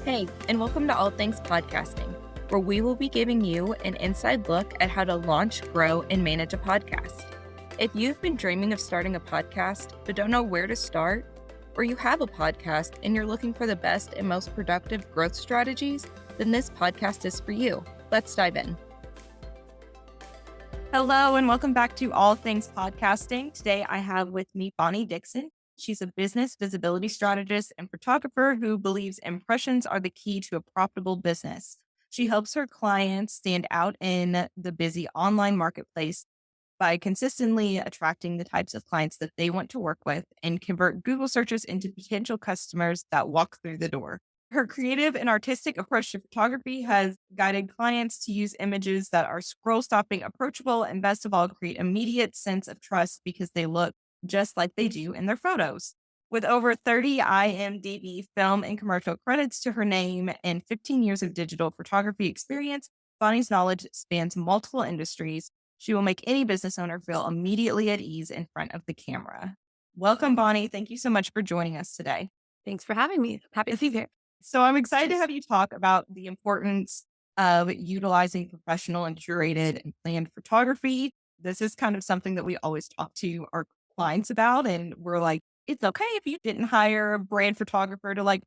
Hey, and welcome to All Things Podcasting, where we will be giving you an inside look at how to launch, grow, and manage a podcast. If you've been dreaming of starting a podcast but don't know where to start, or you have a podcast and you're looking for the best and most productive growth strategies, then this podcast is for you. Let's dive in. Hello, and welcome back to All Things Podcasting. Today, I have with me Bonnie Dickson. She's a business visibility strategist and photographer who believes impressions are the key to a profitable business. She helps her clients stand out in the busy online marketplace by consistently attracting the types of clients that they want to work with and convert Google searches into potential customers that walk through the door. Her creative and artistic approach to photography has guided clients to use images that are scroll stopping, approachable, and best of all, create immediate sense of trust because they look just like they do in their photos. With over 30 IMDB film and commercial credits to her name and 15 years of digital photography experience, Bonnie's knowledge spans multiple industries. She will make any business owner feel immediately at ease in front of the camera. Welcome, Bonnie. Thank you so much for joining us today. Thanks for having me. Happy to be here. So I'm excited to have you talk about the importance of utilizing professional and curated and planned photography. This is kind of something that we always talk to our clients about. And we're like, it's okay if you didn't hire a brand photographer to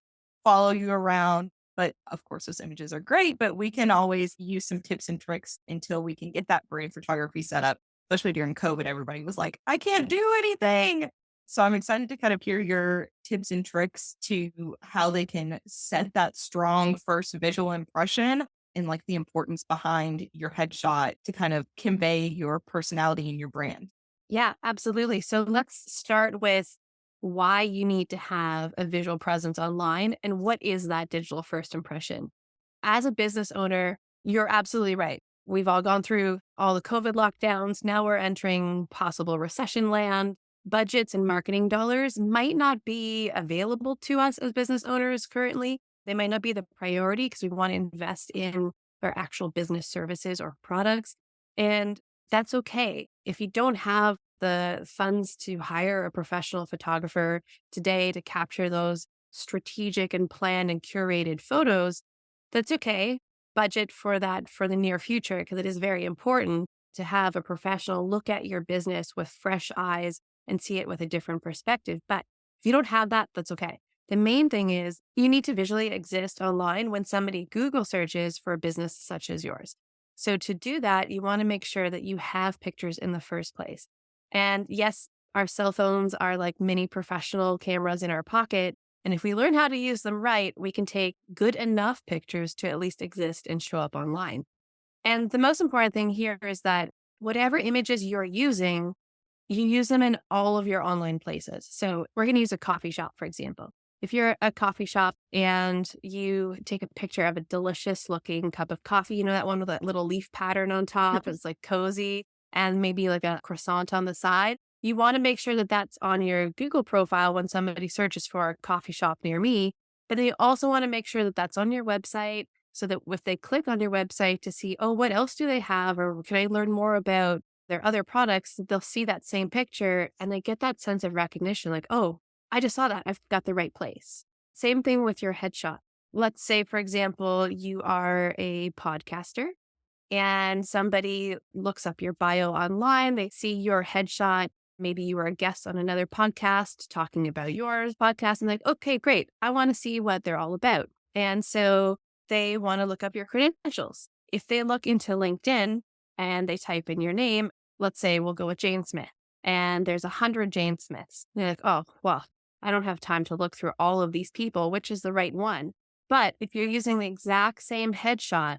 follow you around. But of course, those images are great, but we can always use some tips and tricks until we can get that brand photography set up. Especially during COVID, everybody was like, I can't do anything. So I'm excited to kind of hear your tips and tricks to how they can set that strong first visual impression and the importance behind your headshot to kind of convey your personality and your brand. Yeah, absolutely. So let's start with why you need to have a visual presence online and what is that digital first impression. As a business owner, you're absolutely right. We've all gone through all the COVID lockdowns. Now we're entering possible recession land. Budgets and marketing dollars might not be available to us as business owners currently. They might not be the priority because we want to invest in our actual business services or products. And that's okay. If you don't have the funds to hire a professional photographer today to capture those strategic and planned and curated photos, that's okay. Budget for that for the near future because it is very important to have a professional look at your business with fresh eyes and see it with a different perspective. But if you don't have that, that's okay. The main thing is you need to visually exist online when somebody Google searches for a business such as yours. So to do that, you want to make sure that you have pictures in the first place. And yes, our cell phones are like mini professional cameras in our pocket. And if we learn how to use them right, we can take good enough pictures to at least exist and show up online. And the most important thing here is that whatever images you're using, you use them in all of your online places. So we're going to use a coffee shop, for example. If you're a coffee shop and you take a picture of a delicious looking cup of coffee, that one with that little leaf pattern on top, it's like cozy, and maybe like a croissant on the side, you want to make sure that that's on your Google profile when somebody searches for a coffee shop near me. But then you also want to make sure that that's on your website so that if they click on your website to see, oh, what else do they have? Or can I learn more about their other products? They'll see that same picture and they get that sense of recognition like, oh, I just saw that. I've got the right place. Same thing with your headshot. Let's say, for example, you are a podcaster and somebody looks up your bio online. They see your headshot. Maybe you were a guest on another podcast talking about your podcast and like, okay, great. I want to see what they're all about. And so they want to look up your credentials. If they look into LinkedIn and they type in your name, let's say we'll go with Jane Smith and there's 100 Jane Smiths. They're like, oh, well, I don't have time to look through all of these people, which is the right one. But if you're using the exact same headshot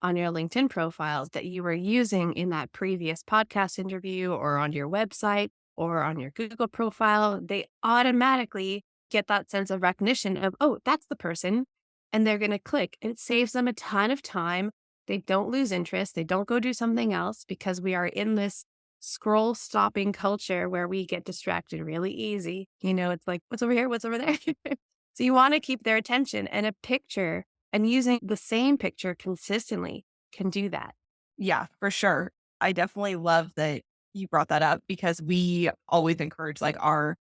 on your LinkedIn profile that you were using in that previous podcast interview or on your website or on your Google profile, they automatically get that sense of recognition of, oh, that's the person. And they're going to click. And it saves them a ton of time. They don't lose interest. They don't go do something else because we are in this scroll stopping culture where we get distracted really easy. It's like, what's over here? What's over there? So you want to keep their attention, and a picture and using the same picture consistently can do that. Yeah, for sure. I definitely love that you brought that up because we always encourage our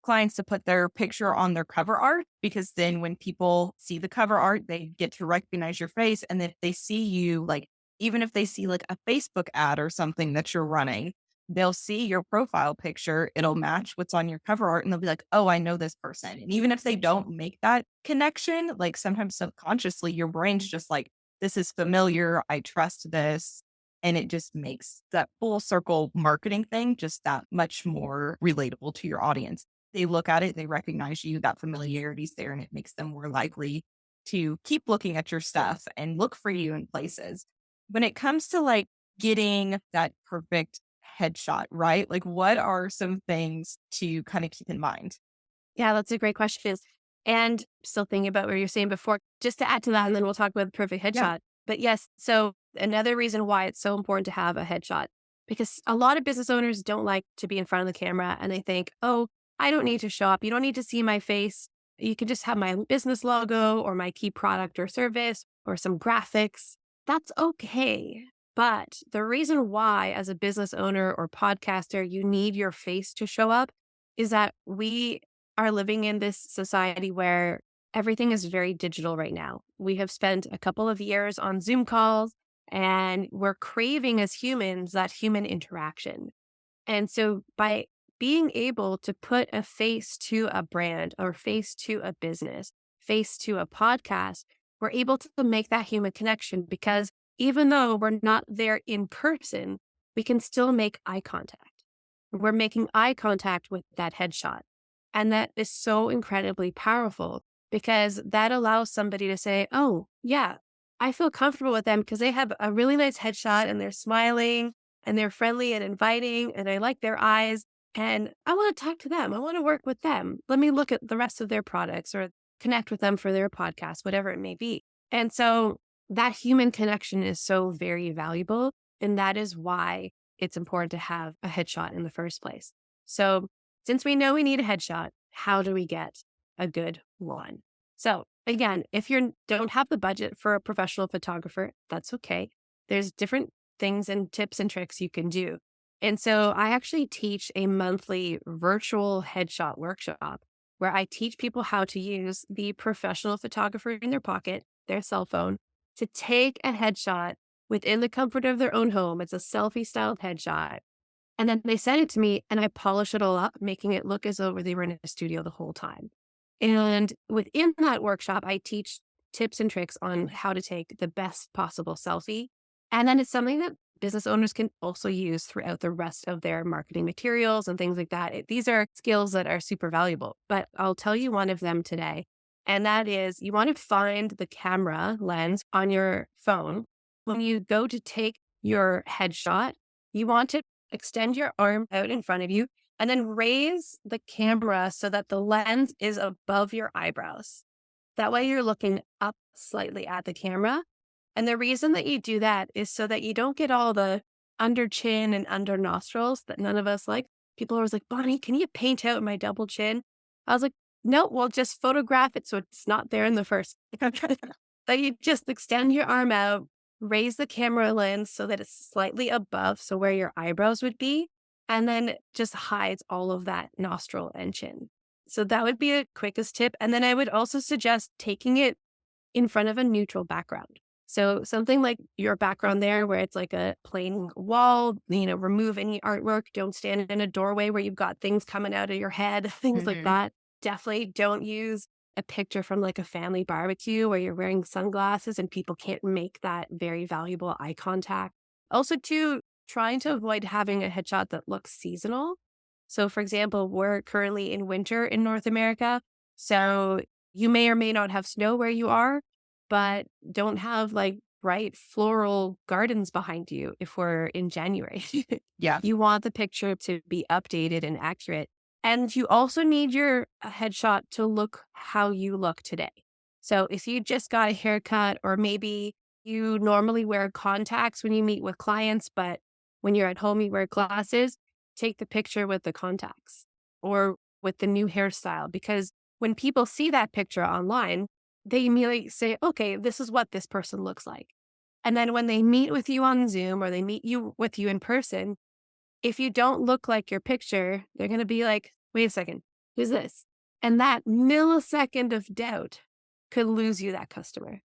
clients to put their picture on their cover art because then when people see the cover art, they get to recognize your face. And if they see you, like, even if they see like a Facebook ad or something that you're running, they'll see your profile picture. It'll match what's on your cover art and they'll be like, oh, I know this person. And even if they don't make that connection, like sometimes subconsciously, your brain's just like, this is familiar. I trust this. And it just makes that full circle marketing thing just that much more relatable to your audience. They look at it, they recognize you, that familiarity's there, and it makes them more likely to keep looking at your stuff and look for you in places. When it comes to like getting that perfect headshot, right? Like, what are some things to kind of keep in mind? Yeah, that's a great question. And still thinking about what you were saying before, just to add to that, and then we'll talk about the perfect Yeah. headshot. But yes, so another reason why it's so important to have a headshot, because a lot of business owners don't like to be in front of the camera and they think, oh, I don't need to show up. You don't need to see my face. You can just have my business logo or my key product or service or some graphics. That's okay. But the reason why, as a business owner or podcaster, you need your face to show up is that we are living in this society where everything is very digital right now. We have spent a couple of years on Zoom calls and we're craving as humans that human interaction. And so by being able to put a face to a brand or face to a business, face to a podcast, we're able to make that human connection because even though we're not there in person, we can still make eye contact. We're making eye contact with that headshot. And that is so incredibly powerful because that allows somebody to say, oh, yeah, I feel comfortable with them because they have a really nice headshot and they're smiling and they're friendly and inviting and I like their eyes and I want to talk to them. I want to work with them. Let me look at the rest of their products or connect with them for their podcast, whatever it may be. And so that human connection is so very valuable. And that is why it's important to have a headshot in the first place. So since we know we need a headshot, how do we get a good one? So again, if you don't have the budget for a professional photographer, that's okay. There's different things and tips and tricks you can do. And so I actually teach a monthly virtual headshot workshop where I teach people how to use the professional photographer in their pocket, their cell phone, to take a headshot within the comfort of their own home. It's a selfie styled headshot. And then they send it to me and I polish it all up, making it look as though they were in a studio the whole time. And within that workshop, I teach tips and tricks on how to take the best possible selfie. And then it's something that business owners can also use throughout the rest of their marketing materials and things like that. These are skills that are super valuable, but I'll tell you one of them today. And that is you want to find the camera lens on your phone. When you go to take your headshot, you want to extend your arm out in front of you and then raise the camera so that the lens is above your eyebrows. That way you're looking up slightly at the camera. And the reason that you do that is so that you don't get all the under chin and under nostrils that none of us like. People are always like, Bonnie, can you paint out my double chin? I was like, no, well, just photograph it so it's not there in the first. That you just extend your arm out, raise the camera lens so that it's slightly above, so where your eyebrows would be, and then just hides all of that nostril and chin. So that would be a quickest tip. And then I would also suggest taking it in front of a neutral background. So something like your background there, where it's like a plain wall, remove any artwork. Don't stand in a doorway where you've got things coming out of your head, things like Mhm. that. Definitely don't use a picture from like a family barbecue where you're wearing sunglasses and people can't make that very valuable eye contact. Also, too, trying to avoid having a headshot that looks seasonal. So, for example, we're currently in winter in North America. So, you may or may not have snow where you are, but don't have like bright floral gardens behind you if we're in January. Yeah. You want the picture to be updated and accurate. And you also need your headshot to look how you look today. So if you just got a haircut, or maybe you normally wear contacts when you meet with clients, but when you're at home, you wear glasses, take the picture with the contacts or with the new hairstyle. Because when people see that picture online, they immediately say, okay, this is what this person looks like. And then when they meet with you on Zoom or they meet you with you in person, if you don't look like your picture, they're going to be like, wait a second, Who's this? And that millisecond of doubt could lose you that customer.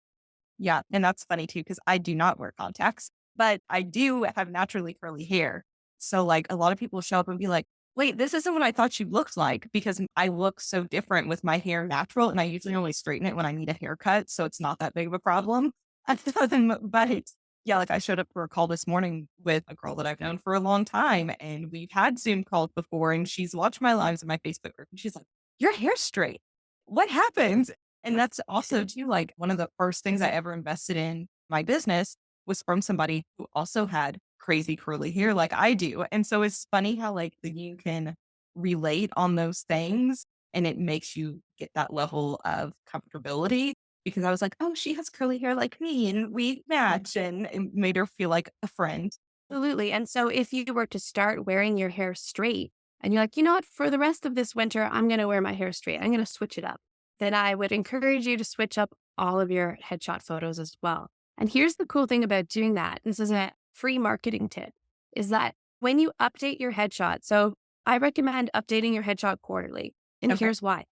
Yeah. And that's funny too, because I do not wear contacts, but I do have naturally curly hair. So like a lot of people show up and be like, wait, this isn't what I thought you looked like because I look so different with my hair natural. And I usually only straighten it when I need a haircut. So it's not that big of a problem. But yeah, like I showed up for a call this morning with a girl that I've known for a long time. And we've had Zoom calls before. And she's watched my lives in my Facebook group. And she's like, your hair's straight. What happened? And that's also too, like one of the first things I ever invested in my business was from somebody who also had crazy curly hair like I do. And so it's funny how like you can relate on those things and it makes you get that level of comfortability because I was like, oh, she has curly hair like me and we match and it made her feel like a friend. Absolutely. And so if you were to start wearing your hair straight and you're like, you know what, for the rest of this winter, I'm going to wear my hair straight, I'm going to switch it up, then I would encourage you to switch up all of your headshot photos as well. And here's the cool thing about doing that. This is a free marketing tip is that when you update your headshot, so I recommend updating your headshot quarterly. And Okay. here's why.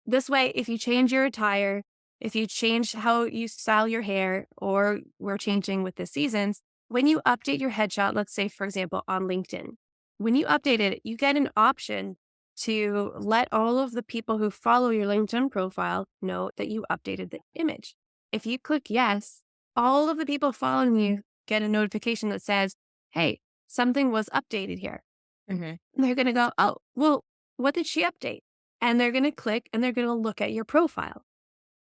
This way, if you change your attire, if you change how you style your hair, or we're changing with the seasons, when you update your headshot, let's say, for example, on LinkedIn, when you update it, you get an option to let all of the people who follow your LinkedIn profile know that you updated the image. If you click yes, all of the people following you get a notification that says, hey, something was updated here. Hmm. And they're going to go, oh, well, what did she update? And they're going to click and they're going to look at your profile.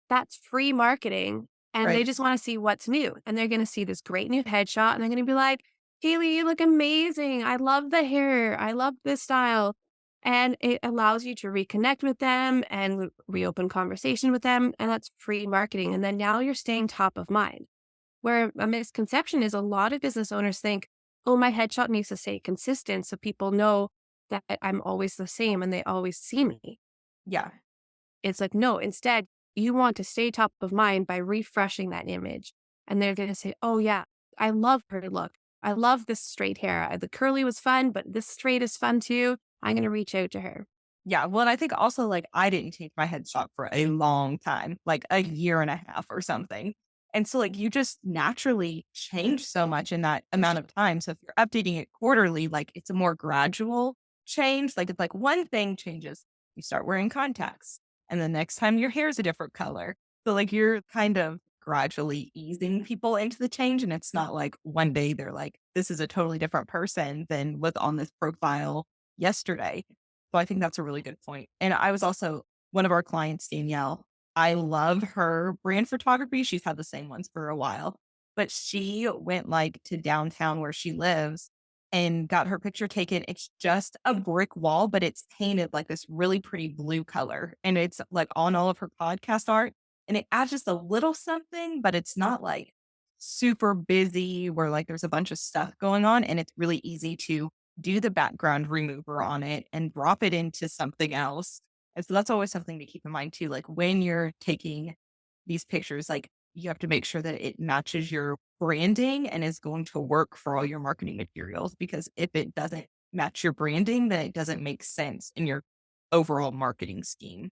That's free marketing. And they Right. just want to see what's new. And they're going to see this great new headshot. And they're going to be like, Caleigh, you look amazing. I love the hair. I love this style. And it allows you to reconnect with them and reopen conversation with them. And that's free marketing. And then now you're staying top of mind. Where a misconception is a lot of business owners think, oh, my headshot needs to stay consistent so people know that I'm always the same and they always see me. Yeah. It's like, no, instead, you want to stay top of mind by refreshing that image. And they're going to say, oh, yeah, I love her look. I love this straight hair. The curly was fun, but this straight is fun too. I'm going to reach out to her. Yeah, well, and I think also, like, I didn't change my headshot for a long time, like a year and a half or something. And so, like, you just naturally change so much in that amount of time. So if you're updating it quarterly, like, it's a more gradual change. Like, it's like one thing changes, you start wearing contacts, and the next time your hair is a different color. So, like, you're kind of gradually easing people into the change. And it's not like one day they're like, this is a totally different person than was on this profile yesterday. So I think that's a really good point. And I was also one of our clients, Danielle. I love her brand photography. She's had the same ones for a while, but she went like to downtown where she lives and got her picture taken. It's just a brick wall, but it's painted like this really pretty blue color. And it's like on all of her podcast art. And it adds just a little something, but it's not like super busy where like there's a bunch of stuff going on. And it's really easy to do the background remover on it and drop it into something else. And so that's always something to keep in mind too. Like when you're taking these pictures, like you have to make sure that it matches your branding and is going to work for all your marketing materials. Because if it doesn't match your branding, then it doesn't make sense in your overall marketing scheme.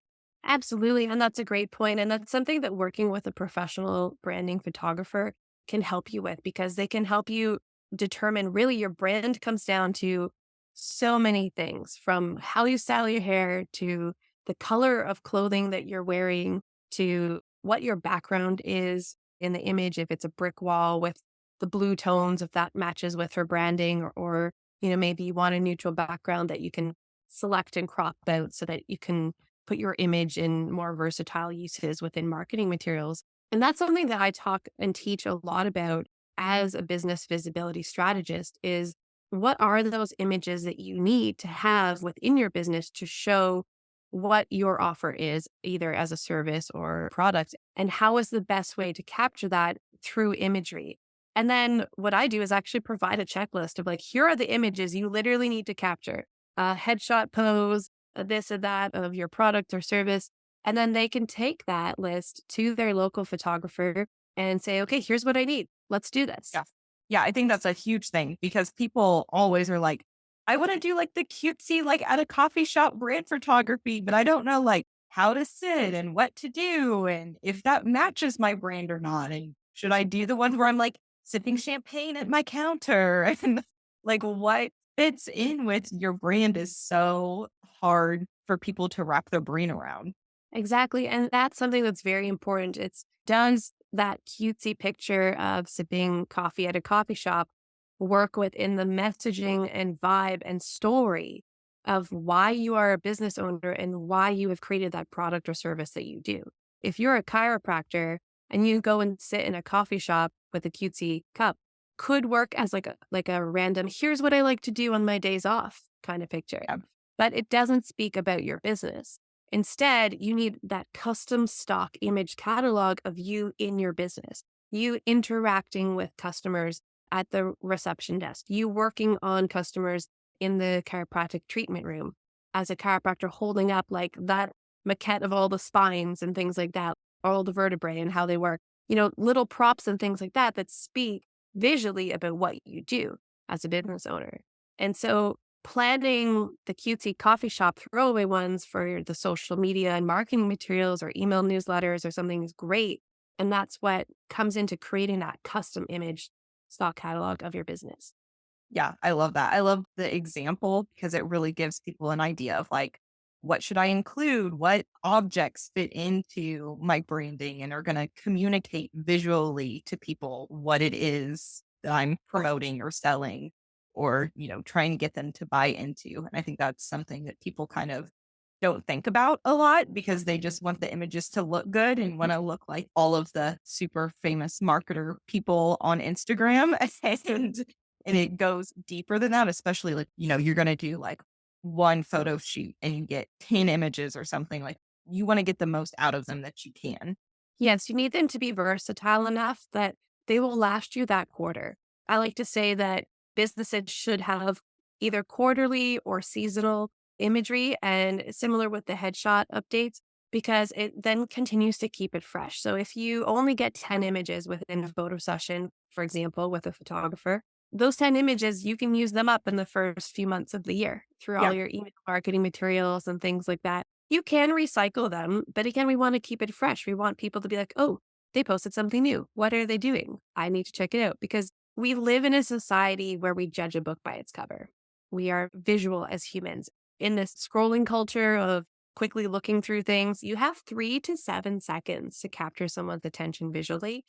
Absolutely. And that's a great point. And that's something that working with a professional branding photographer can help you with because they can help you determine really your brand comes down to so many things from how you style your hair to the color of clothing that you're wearing to what your background is in the image. If it's a brick wall with the blue tones, if that matches with her branding or maybe you want a neutral background that you can select and crop out so that you can put your image in more versatile uses within marketing materials. And that's something that I talk and teach a lot about as a business visibility strategist is what are those images that you need to have within your business to show what your offer is, either as a service or product, and how is the best way to capture that through imagery. And then what I do is actually provide a checklist of like, here are the images you literally need to capture. A headshot pose, this or that of your product or service. And then they can take that list to their local photographer and say, okay, here's what I need. Let's do this. Yeah. Yeah. I think that's a huge thing because people always are like, I want to do like the cutesy, like at a coffee shop brand photography, but I don't know like how to sit and what to do and if that matches my brand or not. And should I do the one where I'm like sipping champagne at my counter? And like what fits in with your brand is so hard for people to wrap their brain around. Exactly. And that's something that's very important. It's does that cutesy picture of sipping coffee at a coffee shop work within the messaging and vibe and story of why you are a business owner and why you have created that product or service that you do? If you're a chiropractor and you go and sit in a coffee shop with a cutesy cup, could work as like a random, here's what I like to do on my days off kind of picture. Yeah. But it doesn't speak about your business. Instead, you need that custom stock image catalog of you in your business, you interacting with customers at the reception desk, you working on customers in the chiropractic treatment room as a chiropractor holding up like that maquette of all the spines and things like that, all the vertebrae and how they work, little props and things like that that speak visually about what you do as a business owner. And so planning the cutesy coffee shop throwaway ones for the social media and marketing materials or email newsletters or something is great. And that's what comes into creating that custom image stock catalog of your business. Yeah, I love that. I love the example because it really gives people an idea of like, what should I include? What objects fit into my branding and are going to communicate visually to people what it is that I'm promoting or selling or, trying to get them to buy into. And I think that's something that people kind of don't think about a lot because they just want the images to look good and want to look like all of the super famous marketer people on Instagram. And it goes deeper than that, especially like, you're going to do like one photo shoot and you get 10 images or something like you want to get the most out of them that you can. Yes, you need them to be versatile enough that they will last you that quarter. I like to say that businesses should have either quarterly or seasonal imagery and similar with the headshot updates because it then continues to keep it fresh. So if you only get 10 images within a photo session, for example, with a photographer, those 10 images, you can use them up in the first few months of the year through all Yeah. your email marketing materials and things like that. You can recycle them, but again, we want to keep it fresh. We want people to be like, oh, they posted something new. What are they doing? I need to check it out because we live in a society where we judge a book by its cover. We are visual as humans. In this scrolling culture of quickly looking through things, you have 3 to 7 seconds to capture someone's attention visually.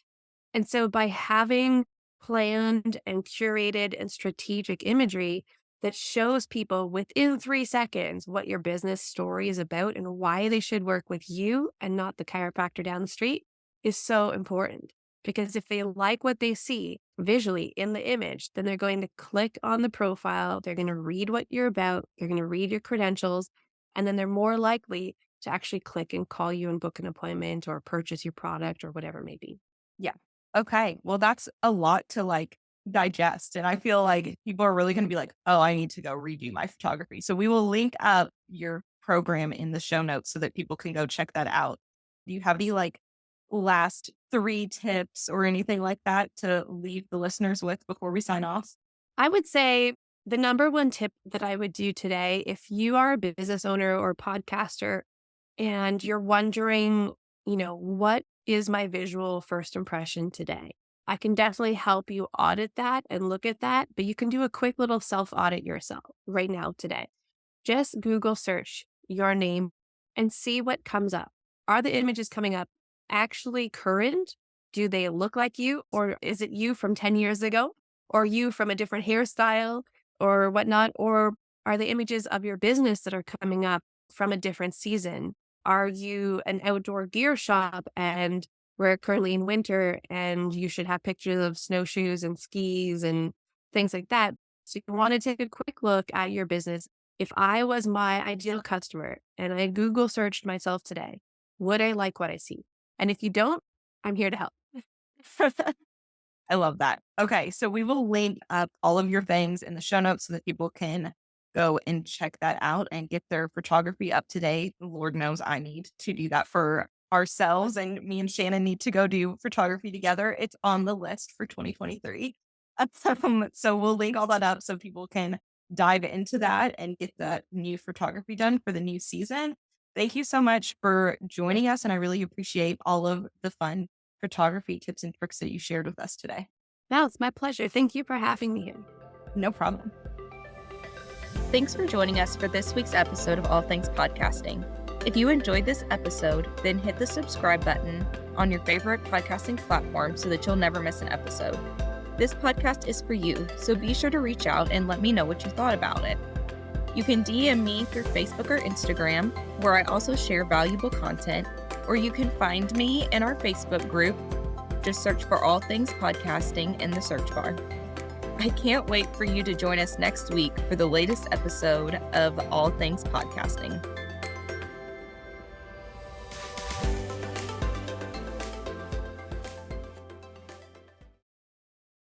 And so by having planned and curated and strategic imagery that shows people within 3 seconds what your business story is about and why they should work with you and not the chiropractor down the street is so important. Because if they like what they see visually in the image, then they're going to click on the profile, they're going to read what you're about, they're going to read your credentials, and then they're more likely to actually click and call you and book an appointment or purchase your product or whatever it may be. Yeah. Okay. Well, that's a lot to like digest. And I feel like people are really going to be like, oh, I need to go redo my photography. So we will link up your program in the show notes so that people can go check that out. Do you have any like last three tips or anything like that to leave the listeners with before we sign off? I would say the number one tip that I would do today, if you are a business owner or podcaster and you're wondering, what is my visual first impression today? I can definitely help you audit that and look at that, but you can do a quick little self audit yourself right now today. Just Google search your name and see what comes up. Are the images coming up actually current? Do they look like you? Or is it you from 10 years ago? Or you from a different hairstyle or whatnot? Or are the images of your business that are coming up from a different season? Are you an outdoor gear shop and we're currently in winter and you should have pictures of snowshoes and skis and things like that? So you want to take a quick look at your business. If I was my ideal customer and I Google searched myself today, would I like what I see? And if you don't, I'm here to help. I love that. Okay. So we will link up all of your things in the show notes so that people can go and check that out and get their photography up to date. Lord knows I need to do that for ourselves. And me and Shannon need to go do photography together. It's on the list for 2023. So we'll link all that up so people can dive into that and get that new photography done for the new season. Thank you so much for joining us. And I really appreciate all of the fun photography tips and tricks that you shared with us today. No, it's my pleasure. Thank you for having me here. No problem. Thanks for joining us for this week's episode of All Things Podcasting. If you enjoyed this episode, then hit the subscribe button on your favorite podcasting platform so that you'll never miss an episode. This podcast is for you, so be sure to reach out and let me know what you thought about it. You can DM me through Facebook or Instagram, where I also share valuable content, or you can find me in our Facebook group. Just search for All Things Podcasting in the search bar. I can't wait for you to join us next week for the latest episode of All Things Podcasting.